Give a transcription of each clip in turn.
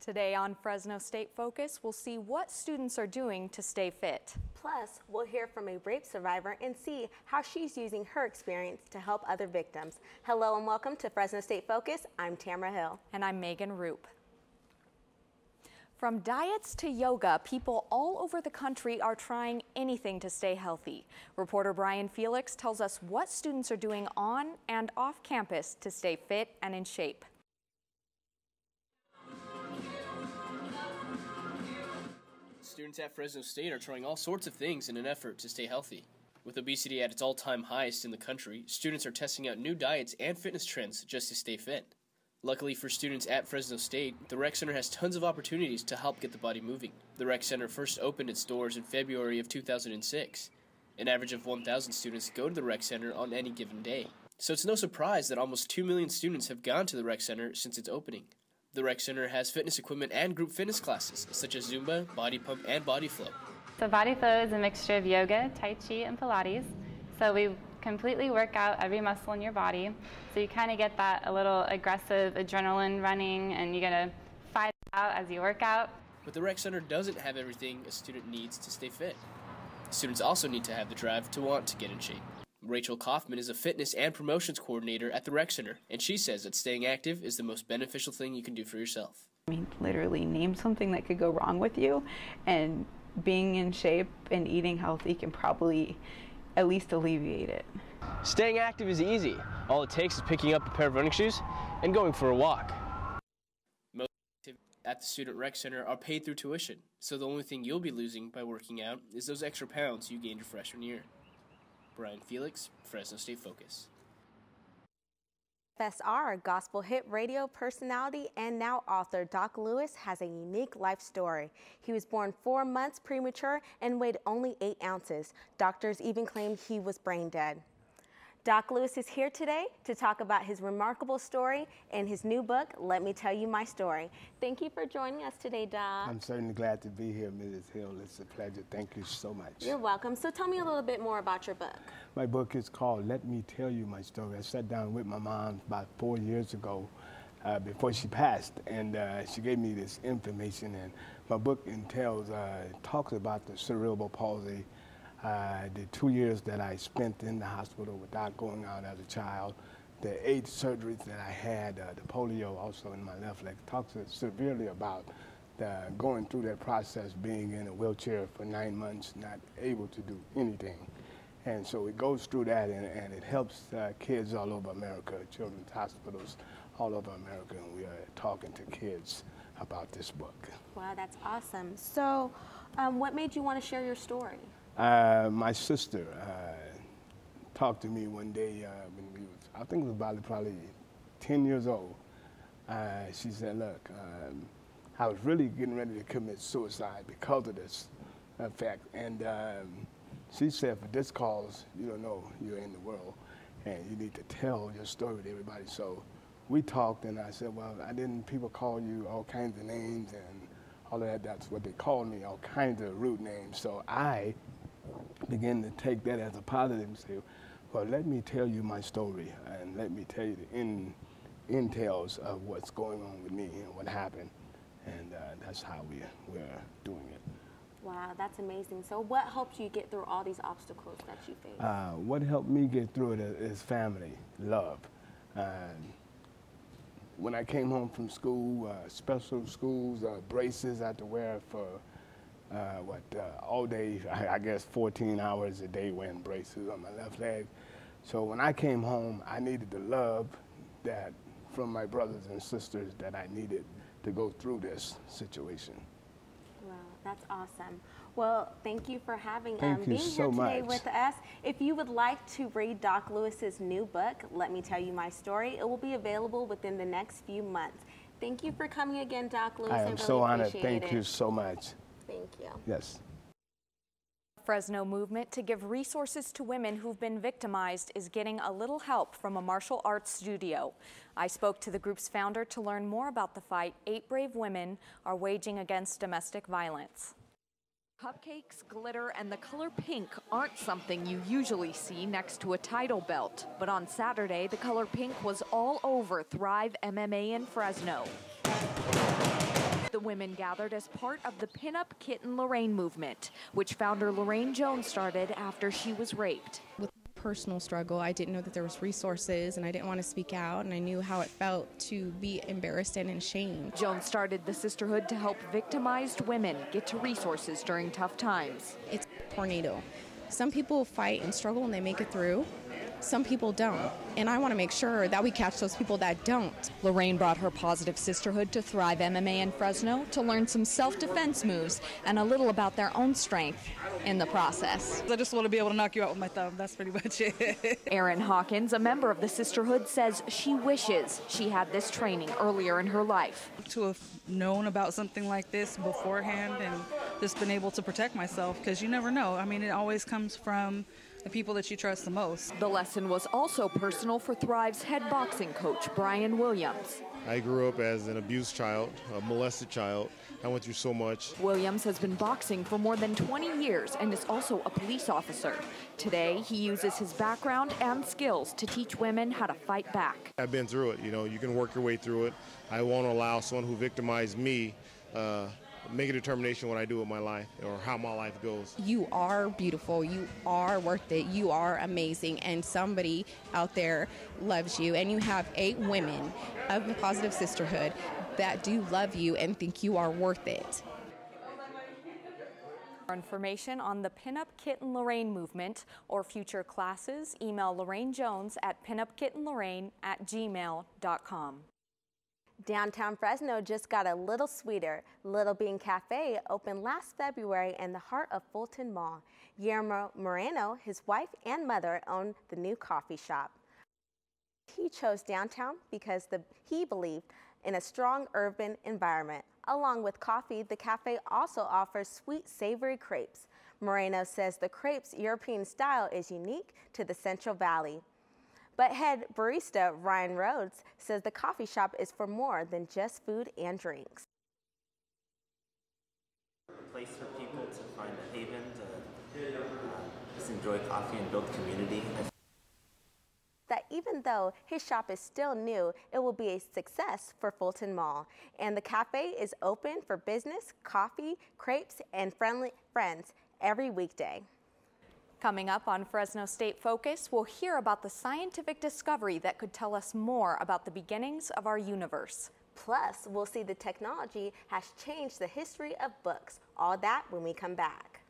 Today on Fresno State Focus, we'll see what students are doing to stay fit. Plus, we'll hear from a rape survivor and see how she's using her experience to help other victims. Hello and welcome to Fresno State Focus. I'm Tamara Hill. And I'm Megan Roop. From diets to yoga, people all over the country are trying anything to stay healthy. Reporter Brian Felix tells us what students are doing on and off campus to stay fit and in shape. Students at Fresno State are trying all sorts of things in an effort to stay healthy. With obesity at its all-time highest in the country, students are testing out new diets and fitness trends just to stay fit. Luckily for students at Fresno State, the Rec Center has tons of opportunities to help get the body moving. The Rec Center first opened its doors in February of 2006. An average of 1,000 students go to the Rec Center on any given day. So it's no surprise that almost 2 million students have gone to the Rec Center since its opening. The Rec Center has fitness equipment and group fitness classes, such as Zumba, Body Pump, and Body Flow. So Body Flow is a mixture of yoga, Tai Chi, and Pilates. So we completely work out every muscle in your body. So you kind of get that a little aggressive adrenaline running, and you gotta fight it out as you work out. But the Rec Center doesn't have everything a student needs to stay fit. Students also need to have the drive to want to get in shape. Rachel Kaufman is a fitness and promotions coordinator at the Rec Center, and she says that staying active is the most beneficial thing you can do for yourself. I mean, literally name something that could go wrong with you, and being in shape and eating healthy can probably at least alleviate it. Staying active is easy. All it takes is picking up a pair of running shoes and going for a walk. Most activities at the Student Rec Center are paid through tuition, so the only thing you'll be losing by working out is those extra pounds you gained your freshman year. Brian Felix, Fresno State Focus. FSR, gospel hit radio personality and now author Doc Lewis has a unique life story. He was born 4 months premature and weighed only 8 ounces. Doctors even claimed he was brain dead. Doc Lewis is here today to talk about his remarkable story and his new book, Let Me Tell You My Story. Thank you for joining us today, Doc. I'm certainly glad to be here, Mrs. Hill. It's a pleasure. Thank you so much. You're welcome. So tell me a little bit more about your book. My book is called Let Me Tell You My Story. I sat down with my mom about 4 years ago before she passed, and she gave me this information. And my book talks about the cerebral palsy, the 2 years that I spent in the hospital without going out as a child, the 8 surgeries that I had, the polio also in my left leg. Talks severely about going through that process, being in a wheelchair for 9 months, not able to do anything. And so it goes through that, and it helps kids all over America, children's hospitals all over America, and we are talking to kids about this book. Wow, that's awesome. So what made you want to share your story? My sister talked to me one day when we was, I think it was probably 10 years old. She said, look, I was really getting ready to commit suicide because of this fact. And she said, for this cause, you don't know you're in the world, and you need to tell your story to everybody. So we talked, and I said, well, people call you all kinds of names and all of that. That's what they called me, all kinds of rude names. So I begin to take that as a positive and say, well, let me tell you my story, and let me tell you the entails of what's going on with me and what happened. And that's how we're doing it. Wow, that's amazing. So what helped you get through all these obstacles that you faced? What helped me get through it is family, love. When I came home from school, special schools, braces I had to wear for all day, I guess 14 hours a day wearing braces on my left leg. So when I came home, I needed the love that from my brothers and sisters that I needed to go through this situation. Wow, that's awesome. Well, thank you for being you so here today much. with us. If you would like to read Doc Lewis's new book, Let Me Tell You My Story, it will be available within the next few months. Thank you for coming again, Doc Lewis. I am really so honored. appreciate Thank it. you so much. Thank you. Yes. Fresno movement to give resources to women who've been victimized is getting a little help from a martial arts studio. I spoke to the group's founder to learn more about the fight 8 brave women are waging against domestic violence. Cupcakes, glitter, and the color pink aren't something you usually see next to a title belt. But on Saturday, the color pink was all over Thrive MMA in Fresno. The women gathered as part of the Pinup Kitten Lorraine movement, which founder Lorraine Jones started after she was raped. With personal struggle, I didn't know that there was resources, and I didn't want to speak out, and I knew how it felt to be embarrassed and ashamed. Jones started the sisterhood to help victimized women get to resources during tough times. It's a tornado. Some people fight and struggle and they make it through. Some people don't, and I want to make sure that we catch those people that don't. Lorraine brought her positive sisterhood to Thrive MMA in Fresno to learn some self-defense moves and a little about their own strength in the process. I just want to be able to knock you out with my thumb. That's pretty much it. Erin Hawkins, a member of the sisterhood, says she wishes she had this training earlier in her life. To have known about something like this beforehand and just been able to protect myself, because you never know. I mean, it always comes from the people that you trust the most. The lesson was also personal for Thrive's head boxing coach, Brian Williams. I grew up as an abused child, a molested child. I went through so much. Williams has been boxing for more than 20 years and is also a police officer. Today, he uses his background and skills to teach women how to fight back. I've been through it. You know, you can work your way through it. I won't allow someone who victimized me make a determination what I do with my life or how my life goes. You are beautiful, you are worth it, you are amazing, and somebody out there loves you, and you have 8 women of the Positive Sisterhood that do love you and think you are worth it. For information on the Pinup Kitten Lorraine movement or future classes, email Lorraine Jones at pinupkittenlorraine@gmail.com. Downtown Fresno just got a little sweeter. Little Bean Cafe opened last February in the heart of Fulton Mall. Guillermo Moreno, his wife and mother, own the new coffee shop. He chose downtown because he believed in a strong urban environment. Along with coffee, the cafe also offers sweet, savory crepes. Moreno says the crepes' European style is unique to the Central Valley. But head barista Ryan Rhodes says the coffee shop is for more than just food and drinks. A place for people to find a haven, to just enjoy coffee and build community. That even though his shop is still new, it will be a success for Fulton Mall. And the cafe is open for business, coffee, crepes, and friendly friends every weekday. Coming up on Fresno State Focus, we'll hear about the scientific discovery that could tell us more about the beginnings of our universe. Plus, we'll see the technology has changed the history of books. All that when we come back.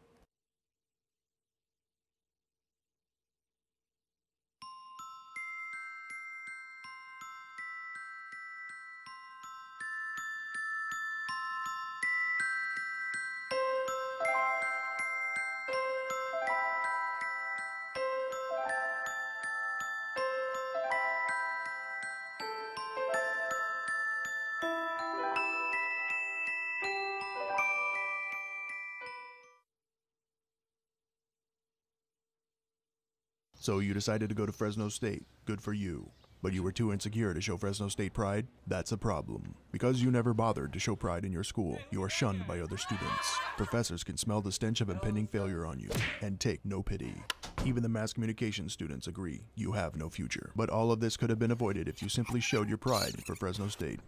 So you decided to go to Fresno State. Good for you. But you were too insecure to show Fresno State pride? That's a problem. Because you never bothered to show pride in your school, you are shunned by other students. Professors can smell the stench of impending failure on you and take no pity. Even the mass communication students agree you have no future. But all of this could have been avoided if you simply showed your pride for Fresno State.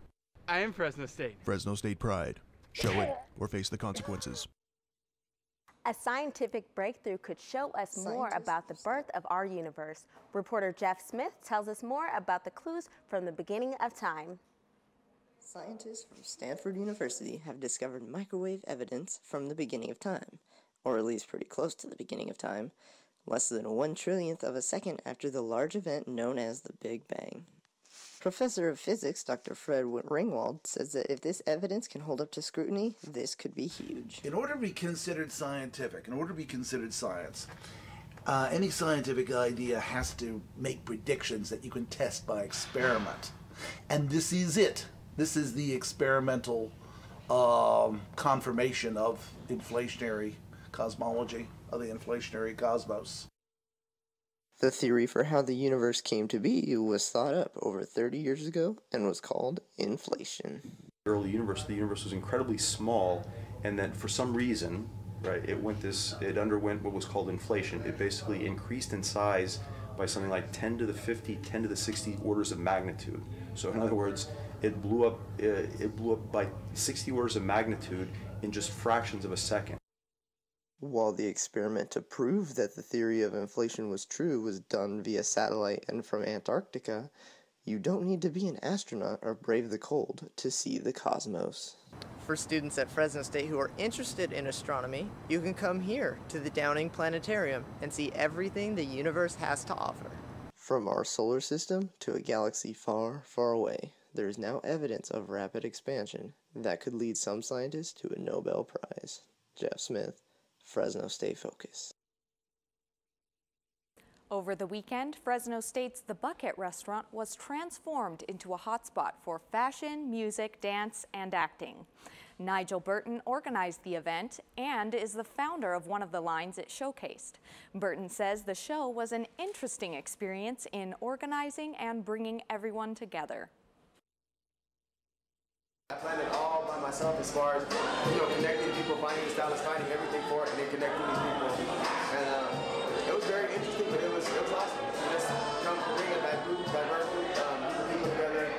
I am Fresno State. Fresno State pride. Show it or face the consequences. A scientific breakthrough could show us more about the birth of our universe. Reporter Jeff Smith tells us more about the clues from the beginning of time. Scientists from Stanford University have discovered microwave evidence from the beginning of time, or at least pretty close to the beginning of time, less than 1/1,000,000th of a second after the large event known as the Big Bang. Professor of Physics Dr. Fred Ringwald says that if this evidence can hold up to scrutiny, this could be huge. In order to be considered scientific, in order to be considered science, any scientific idea has to make predictions that you can test by experiment. And this is it. This is the experimental confirmation of inflationary cosmology, of the inflationary cosmos. The theory for how the universe came to be was thought up over 30 years ago and was called inflation. Early universe, the universe was incredibly small, and that for some reason, right, it underwent what was called inflation. It basically increased in size by something like 10 to the 50, 10 to the 60 orders of magnitude. So in other words, it blew up. It blew up by 60 orders of magnitude in just fractions of a second. While the experiment to prove that the theory of inflation was true was done via satellite and from Antarctica, you don't need to be an astronaut or brave the cold to see the cosmos. For students at Fresno State who are interested in astronomy, you can come here to the Downing Planetarium and see everything the universe has to offer. From our solar system to a galaxy far, far away, there is now evidence of rapid expansion that could lead some scientists to a Nobel Prize. Jeff Smith, Fresno State Focus. Over the weekend, Fresno State's The Bucket restaurant was transformed into a hotspot for fashion, music, dance, and acting. Nigel Burton organized the event and is the founder of one of the lines it showcased. Burton says the show was an interesting experience in organizing and bringing everyone together. I planned it all by myself as far as, connecting people, finding the stylists, finding everything for it, and then connecting these people. And it was very interesting, but it was awesome. Just bring a diverse group of people together.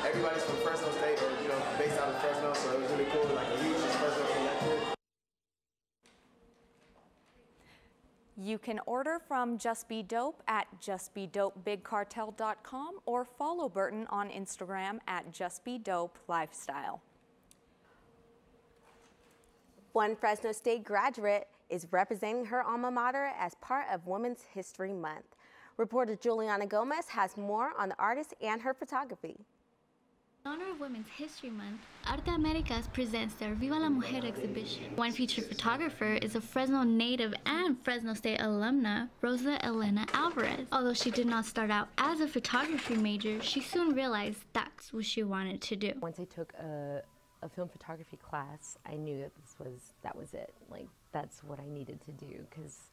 Everybody's from Fresno State, or based out of Fresno, so it was really cool, like a huge Fresno connection. You can order from Just Be Dope at justbedopebigcartel.com or follow Burton on Instagram at justbedopelifestyle. One Fresno State graduate is representing her alma mater as part of Women's History Month. Reporter Juliana Gomez has more on the artist and her photography. In honor of Women's History Month, Arte Americas presents their Viva la Mujer exhibition. One featured photographer is a Fresno native and Fresno State alumna, Rosa Elena Alvarez. Although she did not start out as a photography major, she soon realized that's what she wanted to do. Once I took a film photography class, I knew that was it. Like, that's what I needed to do, because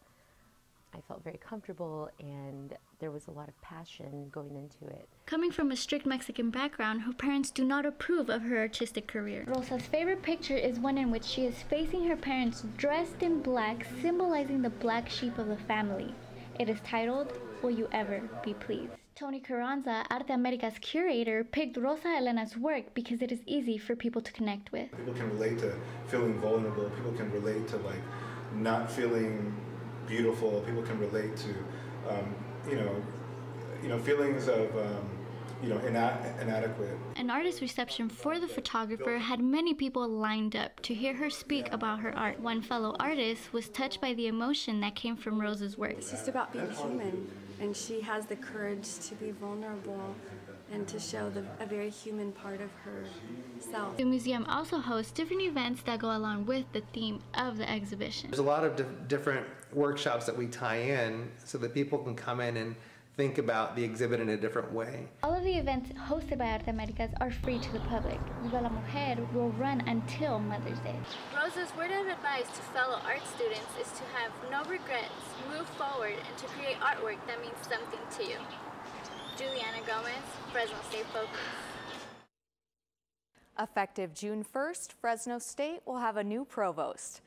I felt very comfortable and there was a lot of passion going into it. Coming from a strict Mexican background, her parents do not approve of her artistic career. Rosa's favorite picture is one in which she is facing her parents dressed in black, symbolizing the black sheep of the family. It is titled, Will You Ever Be Pleased? Tony Carranza, Arte America's curator, picked Rosa Elena's work because it is easy for people to connect with. People can relate to feeling vulnerable. People can relate to not feeling beautiful. People can relate to, feelings of, inadequate. An artist reception for the photographer had many people lined up to hear her speak about her art. One fellow artist was touched by the emotion that came from Rosa's work. It's just about being human, and she has the courage to be vulnerable and to show a very human part of herself. The museum also hosts different events that go along with the theme of the exhibition. There's a lot of different workshops that we tie in so that people can come in and think about the exhibit in a different way. All of the events hosted by Arte Americas are free to the public. Viva la Mujer will run until Mother's Day. Rosa's word of advice to fellow art students is to have no regrets, move forward, and to create artwork that means something to you. Juliana Gomez, Fresno State Focus. Effective June 1st, Fresno State will have a new provost.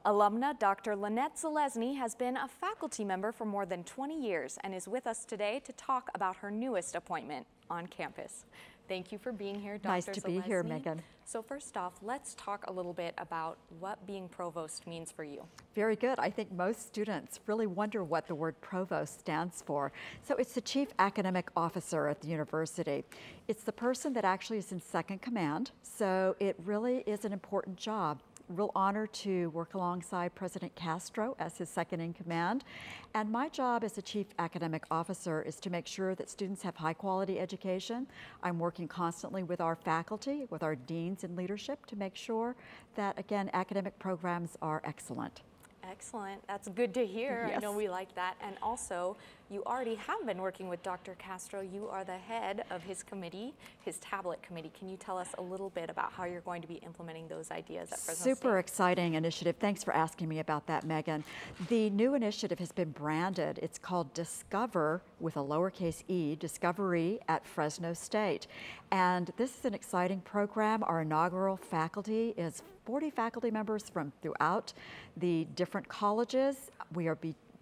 Alumna Dr. Lynette Zalesny has been a faculty member for more than 20 years and is with us today to talk about her newest appointment on campus. Thank you for being here, Dr. Nice to be here, Megan. So first off, let's talk a little bit about what being provost means for you. Very good. I think most students really wonder what the word provost stands for. So it's the chief academic officer at the university. It's the person that actually is in second command, so it really is an important job. Real honor to work alongside President Castro as his second in command. And my job as the chief academic officer is to make sure that students have high quality education. I'm working constantly with our faculty, with our deans and leadership to make sure that, again, academic programs are excellent. Excellent. That's good to hear. Yes. I know we like that. And also, you already have been working with Dr. Castro. You are the head of his committee, his tablet committee. Can you tell us a little bit about how you're going to be implementing those ideas at Fresno State? Super exciting initiative. Thanks for asking me about that, Megan. The new initiative has been branded. It's called Discover with a lowercase e, Discovery at Fresno State. And this is an exciting program. Our inaugural faculty is 40 faculty members from throughout the different colleges. We are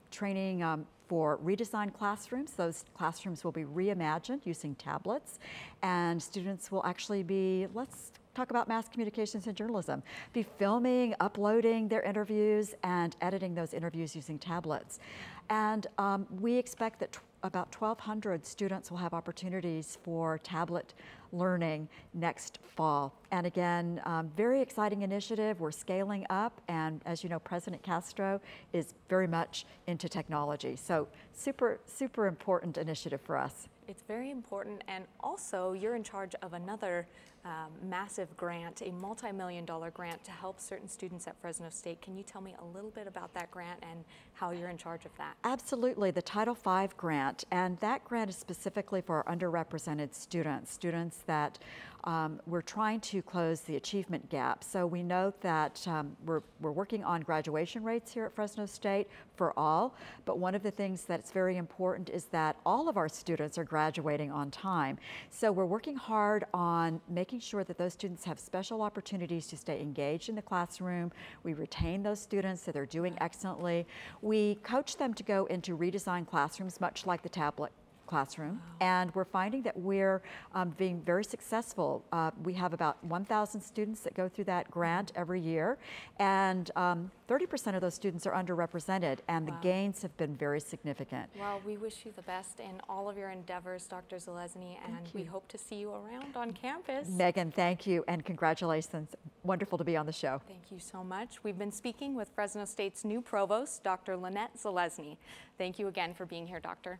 training for redesigned classrooms. Those classrooms will be reimagined using tablets, and students will actually be, let's talk about mass communications and journalism, be filming, uploading their interviews, and editing those interviews using tablets. And we expect that about 1,200 students will have opportunities for tablet learning next fall. And again, very exciting initiative. We're scaling up, and as you know, President Castro is very much into technology. So super, super important initiative for us. It's very important, and also you're in charge of another massive grant, a multi-million-dollar grant to help certain students at Fresno State. Can you tell me a little bit about that grant and how you're in charge of that? Absolutely, the Title V grant, and that grant is specifically for our underrepresented students that we're trying to close the achievement gap. So we know that we're working on graduation rates here at Fresno State for all, but one of the things that's very important is that all of our students are graduating on time. So we're working hard on making sure that those students have special opportunities to stay engaged in the classroom. We retain those students so they're doing excellently. We coach them to go into redesigned classrooms, much like the tablet classroom, and we're finding that we're being very successful. We have about 1,000 students that go through that grant every year, and 30% of those students are underrepresented, and the gains have been very significant. Well, we wish you the best in all of your endeavors, Dr. Zalesny, and we hope to see you around on campus. Megan, thank you, and congratulations. Wonderful to be on the show. Thank you so much. We've been speaking with Fresno State's new provost, Dr. Lynette Zalesny. Thank you again for being here, Doctor.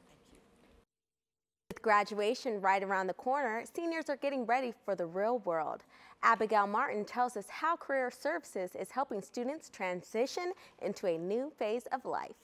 With graduation right around the corner, seniors are getting ready for the real world. Abigail Martin tells us how Career Services is helping students transition into a new phase of life.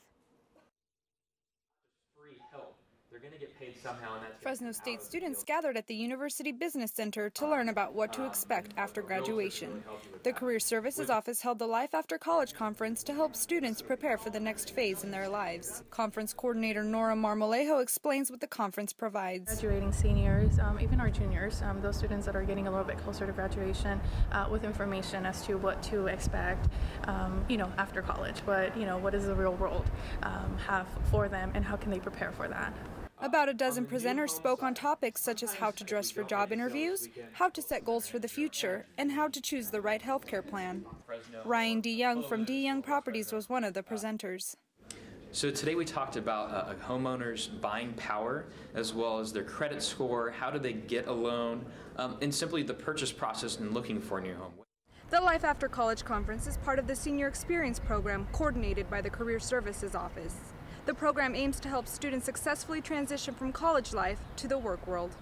Free help. They're going to get paid somehow, and that's Fresno State students gathered at the University Business Center to learn about what to expect after graduation. The Career Services Office held the Life After College Conference to help students prepare for the next phase in their lives. Conference coordinator Nora Marmolejo explains what the conference provides. Graduating seniors, even our juniors, those students that are getting a little bit closer to graduation, with information as to what to expect, after college. What does the real world have for them, and how can they prepare for that? About a dozen presenters spoke on topics such as how to dress for job interviews, how to set goals for the future, and how to choose the right healthcare plan. Ryan D. Young from D. Young Properties was one of the presenters. So today we talked about a homeowner's buying power, as well as their credit score, how do they get a loan, and simply the purchase process and looking for a new home. The Life After College Conference is part of the Senior Experience Program coordinated by the Career Services Office. The program aims to help students successfully transition from college life to the work world.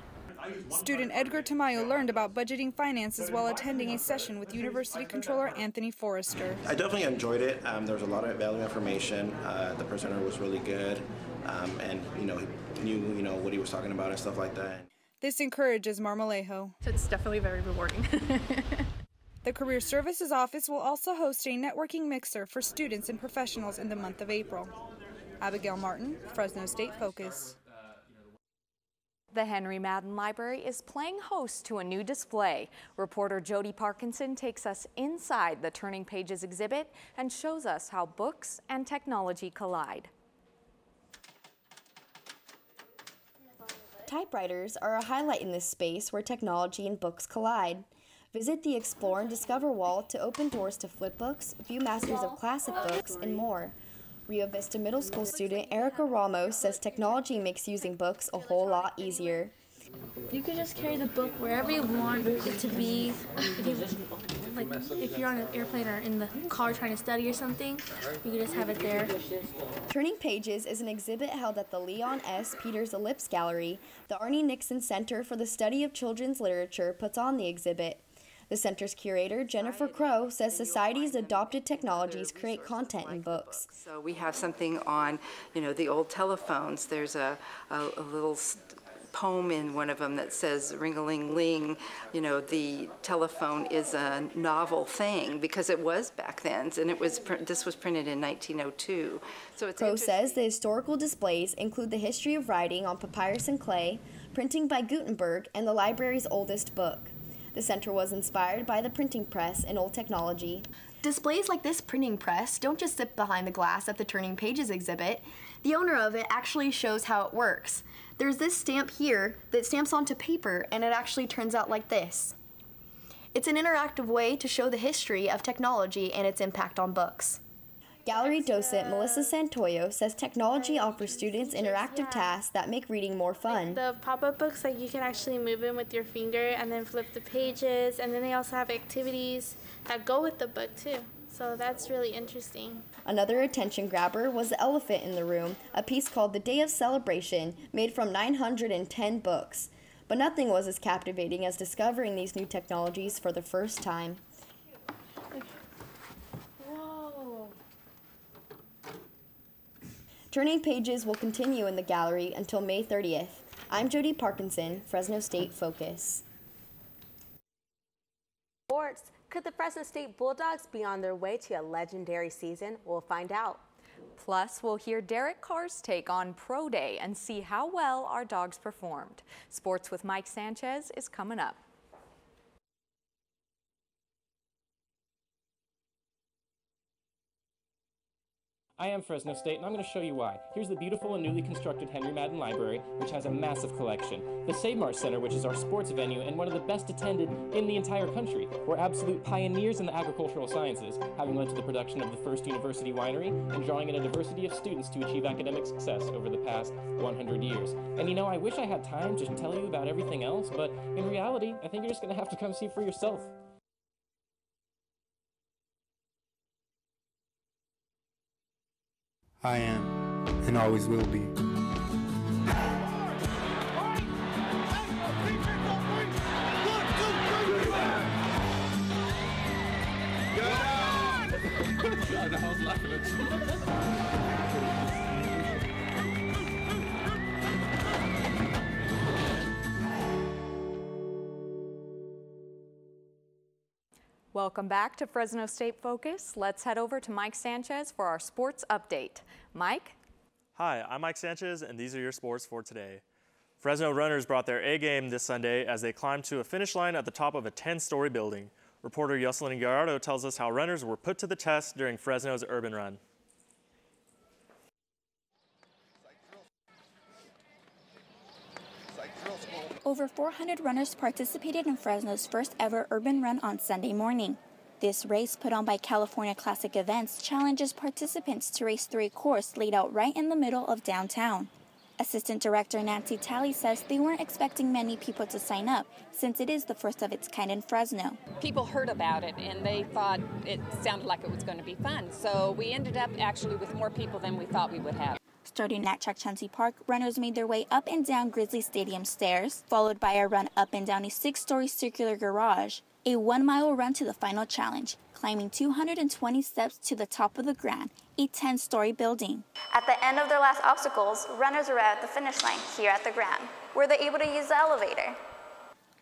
Student Edgar Tamayo learned about budgeting finances while attending a session with University Controller Anthony Forrester. I definitely enjoyed it. There was a lot of valuable information. The presenter was really good, and he knew what he was talking about and stuff like that. This encourages Marmolejo. It's definitely very rewarding. The Career Services Office will also host a networking mixer for students and professionals in the month of April. Abigail Martin, Fresno State Focus. The Henry Madden Library is playing host to a new display. Reporter Jody Parkinson takes us inside the Turning Pages exhibit and shows us how books and technology collide. Typewriters are a highlight in this space where technology and books collide. Visit the Explore and Discover wall to open doors to flip books, view Masters of Classic books, and more. Rio Vista Middle School student Erika Ramos says technology makes using books a whole lot easier. You can just carry the book wherever you want it to be. If you're on an airplane or in the car trying to study or something, you can just have it there. Turning Pages is an exhibit held at the Leon S. Peters Ellipse Gallery. The Arnie Nixon Center for the Study of Children's Literature puts on the exhibit. The center's curator, Jennifer Crow, says society's adopted technologies create content in books. So we have something on, the old telephones. There's a little poem in one of them that says, ring-a-ling-ling, the telephone is a novel thing, because it was back then, and this was printed in 1902. So it's Crow says the historical displays include the history of writing on papyrus and clay, printing by Gutenberg, and the library's oldest book. The center was inspired by the printing press and old technology. Displays like this printing press don't just sit behind the glass at the Turning Pages exhibit. The owner of it actually shows how it works. There's this stamp here that stamps onto paper, and it actually turns out like this. It's an interactive way to show the history of technology and its impact on books. Gallery docent Melissa Santoyo says technology offers students interactive tasks that make reading more fun. The pop-up books, like you can actually move in with your finger and then flip the pages, and then they also have activities that go with the book too. So that's really interesting. Another attention grabber was the elephant in the room, a piece called The Day of Celebration, made from 910 books. But nothing was as captivating as discovering these new technologies for the first time. Whoa. Turning Pages will continue in the gallery until May 30th. I'm Jody Parkinson, Fresno State Focus. Sports. Could the Fresno State Bulldogs be on their way to a legendary season? We'll find out. Plus, we'll hear Derek Carr's take on Pro Day and see how well our dogs performed. Sports with Mike Sanchez is coming up. I am Fresno State, and I'm going to show you why. Here's the beautiful and newly constructed Henry Madden Library, which has a massive collection. The Save Mart Center, which is our sports venue and one of the best attended in the entire country. We're absolute pioneers in the agricultural sciences, having led to the production of the first university winery and drawing in a diversity of students to achieve academic success over the past 100 years. And you know, I wish I had time to tell you about everything else, but in reality, I think you're just going to have to come see for yourself. I am, and always will be. Welcome back to Fresno State Focus. Let's head over to Mike Sanchez for our sports update. Mike? Hi, I'm Mike Sanchez, and these are your sports for today. Fresno runners brought their A game this Sunday as they climbed to a finish line at the top of a 10-story building. Reporter Yoselin Gallardo tells us how runners were put to the test during Fresno's Urban Run. Over 400 runners participated in Fresno's first ever urban run on Sunday morning. This race, put on by California Classic Events, challenges participants to race through a course laid out right in the middle of downtown. Assistant Director Nancy Talley says they weren't expecting many people to sign up, since it is the first of its kind in Fresno. People heard about it and they thought it sounded like it was going to be fun. So we ended up actually with more people than we thought we would have. Starting at Chakchansi Park, runners made their way up and down Grizzly Stadium stairs, followed by a run up and down a 6-story circular garage. A 1-mile run to the final challenge, climbing 220 steps to the top of the Grand, a 10-story building. At the end of their last obstacles, runners arrived at the finish line here at the Grand. Were they able to use the elevator?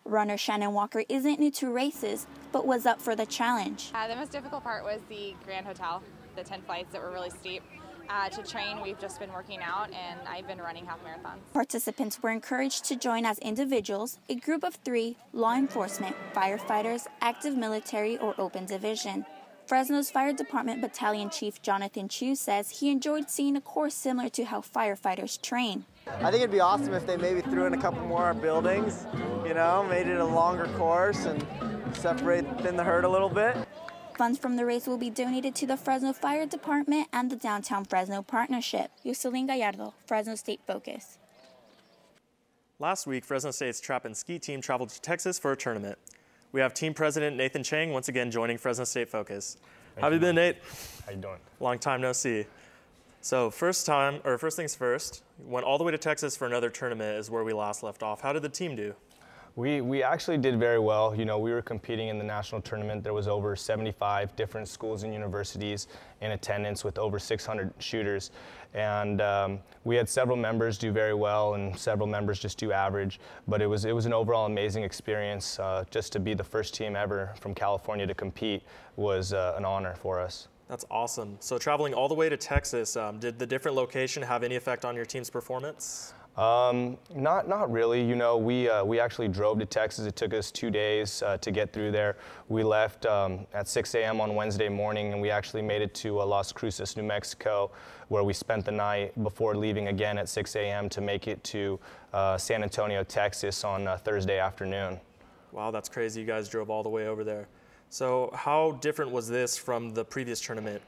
Runner Shannon Walker isn't new to races, but was up for the challenge. The most difficult part was the Grand Hotel, the 10 flights that were really steep. To train, we've just been working out, and I've been running half marathons. Participants were encouraged to join as individuals, a group of 3, law enforcement, firefighters, active military, or open division. Fresno's Fire Department Battalion Chief Jonathan Chu says he enjoyed seeing a course similar to how firefighters train. I think it'd be awesome if they maybe threw in a couple more buildings, you know, made it a longer course and separate thin the herd a little bit. Funds from the race will be donated to the Fresno Fire Department and the Downtown Fresno Partnership. Yoselin Gallardo, Fresno State Focus. Last week, Fresno State's trap and ski team traveled to Texas for a tournament. We have team president Nathan Chang once again joining Fresno State Focus. How have you been, Nate? How you doing? Long time no see. So first things first, went all the way to Texas for another tournament is where we last left off. How did the team do? We actually did very well. You know, we were competing in the national tournament. There was over 75 different schools and universities in attendance with over 600 shooters. And we had several members do very well and several members just do average. But it was an overall amazing experience. Just to be the first team ever from California to compete was an honor for us. That's awesome. So traveling all the way to Texas, did the different location have any effect on your team's performance? Not really. You know, we actually drove to Texas. It took us 2 days to get through there. We left at 6 a.m. on Wednesday morning, and we actually made it to Las Cruces, New Mexico, where we spent the night before leaving again at 6 a.m. to make it to San Antonio, Texas on Thursday afternoon. Wow, that's crazy. You guys drove all the way over there. So how different was this from the previous tournament?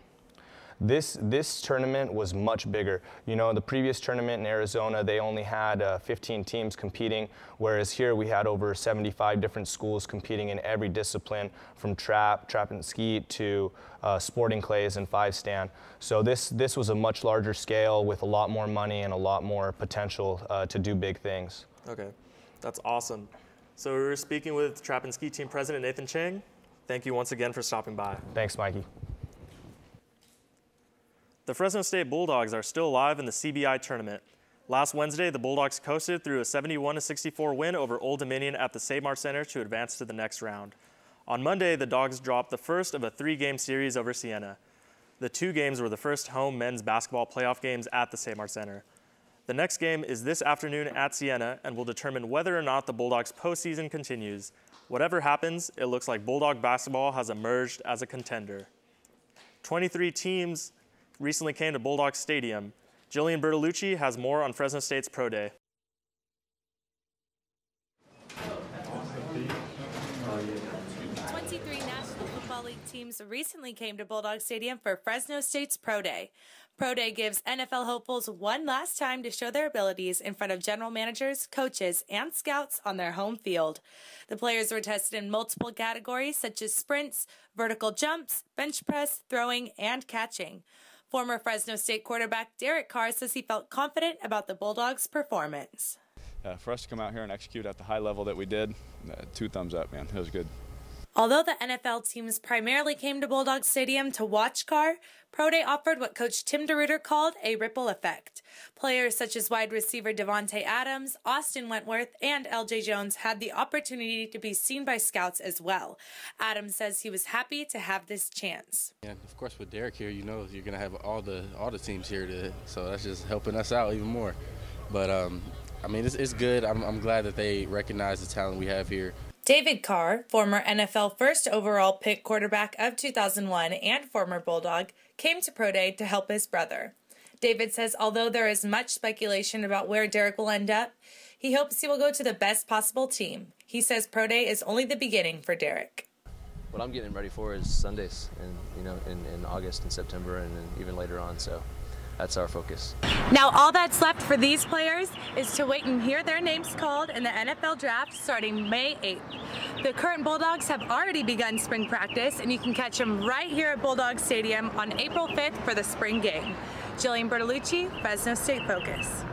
This tournament was much bigger. You know, the previous tournament in Arizona, they only had 15 teams competing, whereas here we had over 75 different schools competing in every discipline, from trap and skeet to sporting clays and 5-stand. So this was a much larger scale with a lot more money and a lot more potential to do big things. Okay, that's awesome. So we were speaking with trap and skeet team president Nathan Chang. Thank you once again for stopping by. Thanks, Mikey. The Fresno State Bulldogs are still alive in the CBI tournament. Last Wednesday, the Bulldogs coasted through a 71-64 win over Old Dominion at the Save-Mart Center to advance to the next round. On Monday, the Dogs dropped the first of a 3-game series over Siena. The 2 games were the first home men's basketball playoff games at the Save-Mart Center. The next game is this afternoon at Siena and will determine whether or not the Bulldogs' postseason continues. Whatever happens, it looks like Bulldog basketball has emerged as a contender. 23 teams recently came to Bulldog Stadium. Jillian Bertolucci has more on Fresno State's Pro Day. 23 National Football League teams recently came to Bulldog Stadium for Fresno State's Pro Day. Pro Day gives NFL hopefuls one last time to show their abilities in front of general managers, coaches, and scouts on their home field. The players were tested in multiple categories such as sprints, vertical jumps, bench press, throwing, and catching. Former Fresno State quarterback Derek Carr says he felt confident about the Bulldogs' performance. For us to come out here and execute at the high level that we did, 2 thumbs up, man. It was good. Although the NFL teams primarily came to Bulldog Stadium to watch Carr, Pro Day offered what Coach Tim DeRuyter called a ripple effect. Players such as wide receiver Davante Adams, Austin Wentworth, and L.J. Jones had the opportunity to be seen by scouts as well. Adams says he was happy to have this chance. And of course, with Derek here, you know you're going to have all the teams here, so that's just helping us out even more. But I mean, it's good. I'm glad that they recognize the talent we have here. David Carr, former NFL first overall pick quarterback of 2001 and former Bulldog, came to Pro Day to help his brother. David says although there is much speculation about where Derek will end up, he hopes he will go to the best possible team. He says Pro Day is only the beginning for Derek. What I'm getting ready for is Sundays, and in August and September, and then even later on. So that's our focus. Now all that's left for these players is to wait and hear their names called in the NFL draft starting May 8th. The current Bulldogs have already begun spring practice, and you can catch them right here at Bulldog Stadium on April 5th for the spring game. Jillian Bertolucci, Fresno State Focus.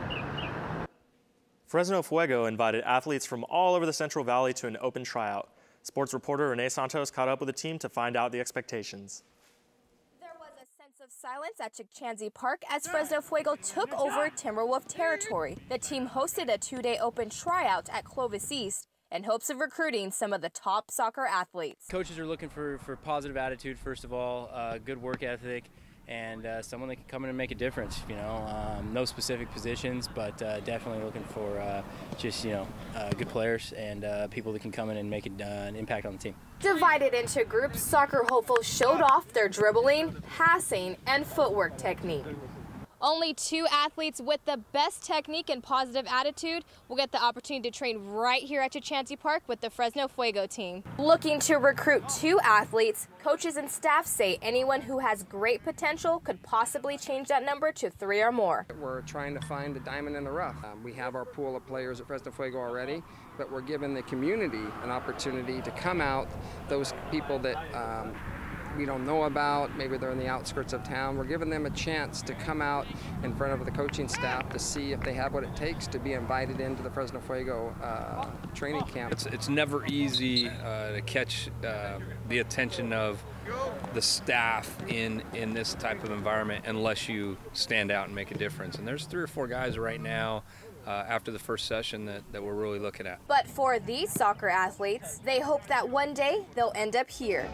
Fresno Fuego invited athletes from all over the Central Valley to an open tryout. Sports reporter Renee Santos caught up with the team to find out the expectations. Of silence at Chickchanzy Park as Fresno Fuego took over Timberwolf territory. The team hosted a 2-day open tryout at Clovis East in hopes of recruiting some of the top soccer athletes. Coaches are looking for positive attitude, first of all, good work ethic, and someone that can come in and make a difference. No specific positions, but definitely looking for good players and people that can come in and make an impact on the team. Divided into groups, soccer hopefuls showed off their dribbling, passing, and footwork technique. Only 2 athletes with the best technique and positive attitude will get the opportunity to train right here at Chickchanzy Park with the Fresno Fuego team. Looking to recruit 2 athletes, coaches and staff say anyone who has great potential could possibly change that number to 3 or more. We're trying to find the diamond in the rough. We have our pool of players at Fresno Fuego already, but we're giving the community an opportunity to come out, those people that we don't know about, maybe they're in the outskirts of town. We're giving them a chance to come out in front of the coaching staff to see if they have what it takes to be invited into the Fresno Fuego training camp. It's never easy to catch the attention of the staff in this type of environment unless you stand out and make a difference. And there's 3 or 4 guys right now after the first session that we're really looking at. But for these soccer athletes, they hope that one day they'll end up here.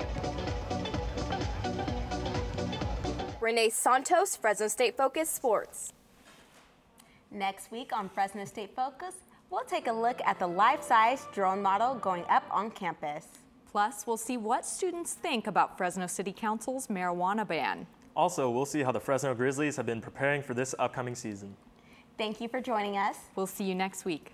Renee Santos, Fresno State Focus Sports. Next week on Fresno State Focus, we'll take a look at the life-size drone model going up on campus. Plus, we'll see what students think about Fresno City Council's marijuana ban. Also, we'll see how the Fresno Grizzlies have been preparing for this upcoming season. Thank you for joining us. We'll see you next week.